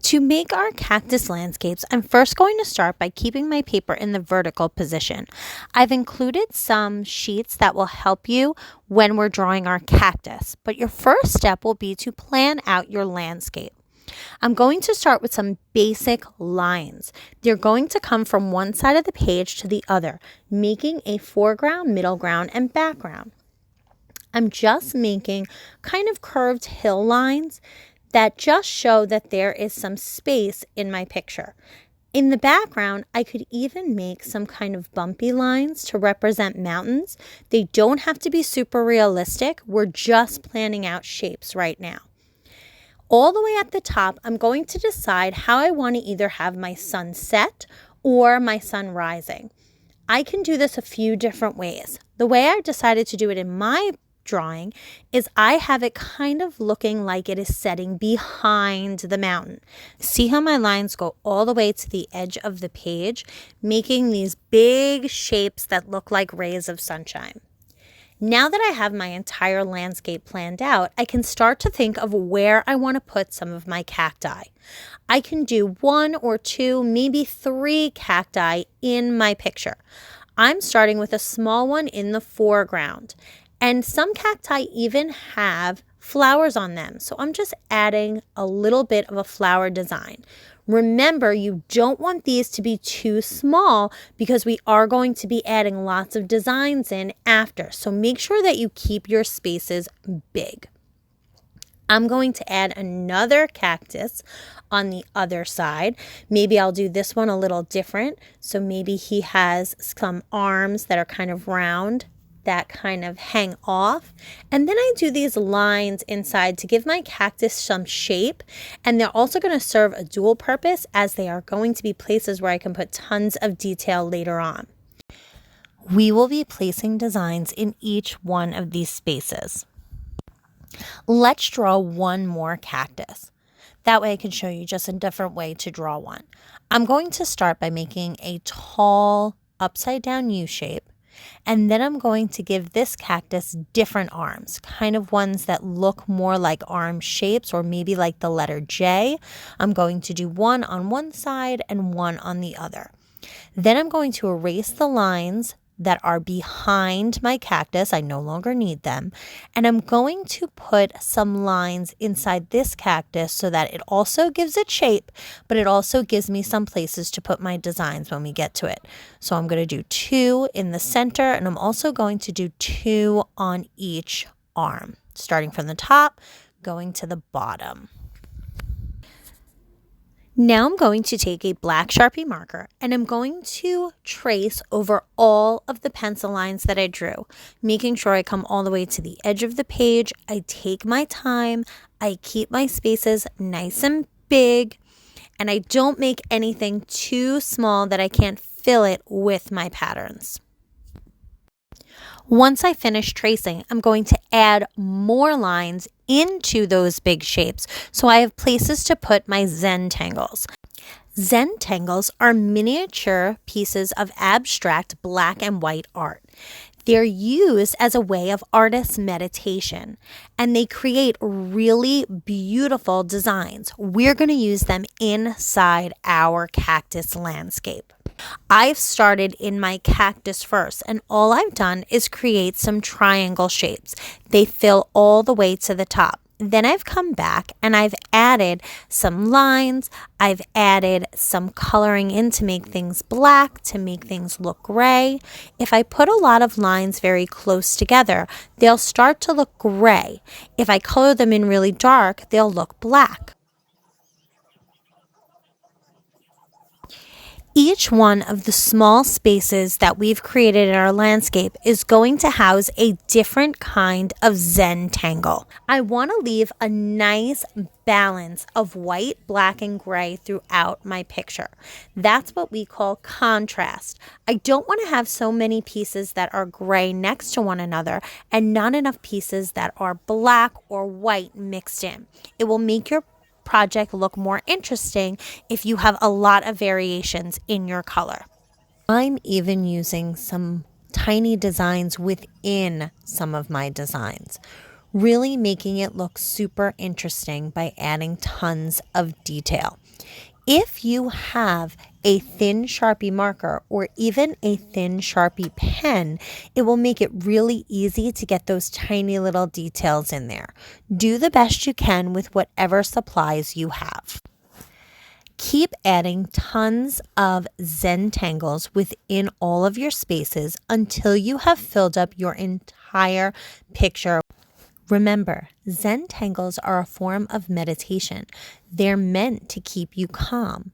To make our cactus landscapes, I'm first going to start by keeping my paper in the vertical position. I've included some sheets that will help you when we're drawing our cactus, but your first step will be to plan out your landscape. I'm going to start with some basic lines. They're going to come from one side of the page to the other, making a foreground, middle ground, and background. I'm just making kind of curved hill lines that just show that there is some space in my picture. In the background, I could even make some kind of bumpy lines to represent mountains. They don't have to be super realistic. We're just planning out shapes right now. All the way at the top, I'm going to decide how I want to either have my sun set or my sun rising. I can do this a few different ways. The way I decided to do it in my drawing is I have it kind of looking like it is setting behind the mountain. See how my lines go all the way to the edge of the page, making these big shapes that look like rays of sunshine. Now that I have my entire landscape planned out, I can start to think of where I want to put some of my cacti. I can do 1 or 2, maybe 3 cacti in my picture. I'm starting with a small one in the foreground. And some cacti even have flowers on them. So I'm just adding a little bit of a flower design. Remember, you don't want these to be too small because we are going to be adding lots of designs in after. So make sure that you keep your spaces big. I'm going to add another cactus on the other side. Maybe I'll do this one a little different. So maybe he has some arms that are kind of round that kind of hang off. And then I do these lines inside to give my cactus some shape. And they're also going to serve a dual purpose as they are going to be places where I can put tons of detail later on. We will be placing designs in each one of these spaces. Let's draw one more cactus. That way I can show you just a different way to draw one. I'm going to start by making a tall upside down U shape. And then I'm going to give this cactus different arms, kind of ones that look more like arm shapes or maybe like the letter J. I'm going to do one on one side and one on the other. Then I'm going to erase the lines that are behind my cactus. I no longer need them. And I'm going to put some lines inside this cactus so that it also gives it shape, but it also gives me some places to put my designs when we get to it. So I'm going to do 2 in the center, and I'm also going to do 2 on each arm, starting from the top, going to the bottom. Now I'm going to take a black Sharpie marker and I'm going to trace over all of the pencil lines that I drew, making sure I come all the way to the edge of the page. I take my time, I keep my spaces nice and big, and I don't make anything too small that I can't fill it with my patterns. Once I finish tracing, I'm going to add more lines into those big shapes so I have places to put my Zentangles. Zentangles are miniature pieces of abstract black and white art. They're used as a way of artist meditation, and they create really beautiful designs. We're going to use them inside our cactus landscape. I've started in my cactus first, and all I've done is create some triangle shapes. They fill all the way to the top. Then I've come back and I've added some lines. I've added some coloring in to make things black, to make things look gray. If I put a lot of lines very close together, they'll start to look gray. If I color them in really dark, they'll look black. Each one of the small spaces that we've created in our landscape is going to house a different kind of Zentangle. I want to leave a nice balance of white, black, and gray throughout my picture. That's what we call contrast. I don't want to have so many pieces that are gray next to one another and not enough pieces that are black or white mixed in. It will make your project look more interesting if you have a lot of variations in your color. I'm even using some tiny designs within some of my designs. really making it look super interesting by adding tons of detail. If you have a thin Sharpie marker or even a thin Sharpie pen, it will make it really easy to get those tiny little details in there. Do the best you can with whatever supplies you have. Keep adding tons of Zentangles within all of your spaces until you have filled up your entire picture. Remember, Zentangles are a form of meditation. They're meant to keep you calm.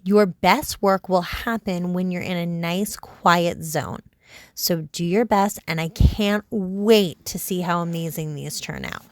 Your best work will happen when you're in a nice, quiet zone. So do your best, and I can't wait to see how amazing these turn out.